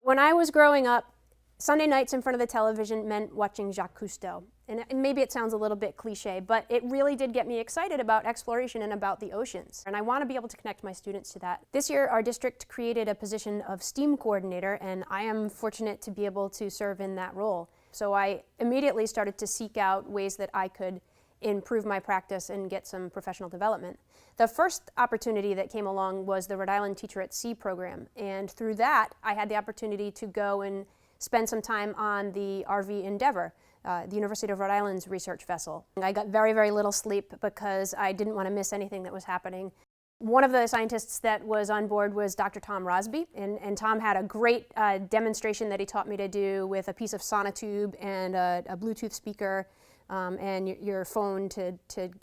When I was growing up, Sunday nights in front of the television meant watching Jacques Cousteau. And maybe it sounds a little bit cliche, but it really did get me excited about exploration and about the oceans. And I want to be able to connect my students to that. This year, our district created a position of STEAM coordinator, and I am fortunate to be able to serve in that role. So I immediately started to seek out ways that I could improve my practice and get some professional development. The first opportunity that came along was the Rhode Island Teacher at Sea program, and through that I had the opportunity to go and spend some time on the RV Endeavor, the University of Rhode Island's research vessel. I got very, very little sleep because I didn't want to miss anything that was happening. One of the scientists that was on board was Dr. Tom Rosby, and Tom had a great demonstration that he taught me to do with a piece of sonotube and a Bluetooth speaker and your phone to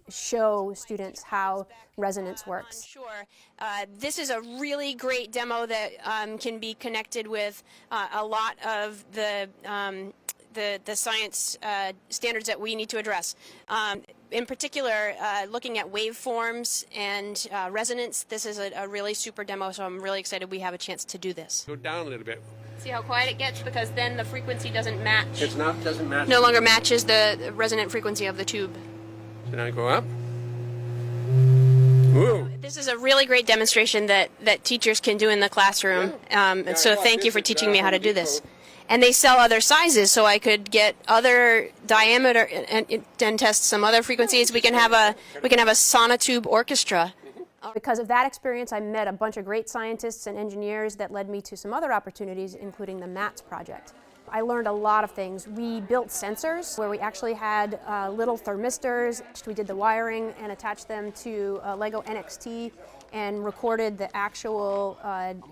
show students how resonance works. Sure. This is a really great demo that can be connected with a lot of the science standards that we need to address. In particular, looking at waveforms and resonance, this is a really super demo, so I'm really excited we have a chance to do this. Go down a little bit. See how quiet it gets, because then the frequency doesn't match. Doesn't match. No longer matches the resonant frequency of the tube. So now go up. Whoa. This is a really great demonstration that teachers can do in the classroom, so thank you for teaching me how to do this. And they sell other sizes, so I could get other diameter and test some other frequencies. We can have a sonotube orchestra. Because of that experience, I met a bunch of great scientists and engineers that led me to some other opportunities, including the MATS project. I learned a lot of things. We built sensors where we actually had little thermistors. We did the wiring and attached them to a Lego NXT and recorded the actual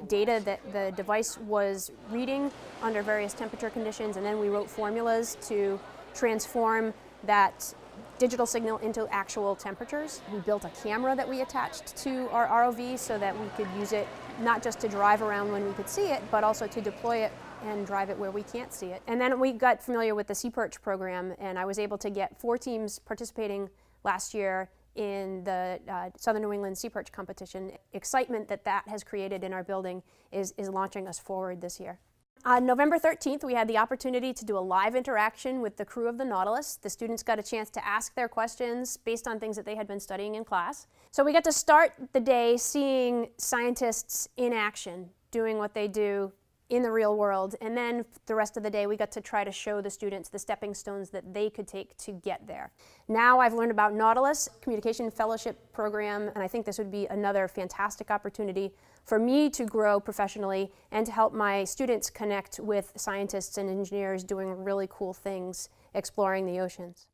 data that the device was reading under various temperature conditions, and then we wrote formulas to transform that digital signal into actual temperatures. We built a camera that we attached to our ROV so that we could use it not just to drive around when we could see it, but also to deploy it and drive it where we can't see it. And then we got familiar with the Sea Perch program, and I was able to get 4 teams participating last year in the Southern New England Sea Perch competition. Excitement that has created in our building is launching us forward this year. On November 13th, we had the opportunity to do a live interaction with the crew of the Nautilus. The students got a chance to ask their questions based on things that they had been studying in class. So we got to start the day seeing scientists in action, doing what they do in the real world, and then the rest of the day we got to try to show the students the stepping stones that they could take to get there. Now I've learned about Nautilus, Communication Fellowship Program, and I think this would be another fantastic opportunity for me to grow professionally and to help my students connect with scientists and engineers doing really cool things exploring the oceans.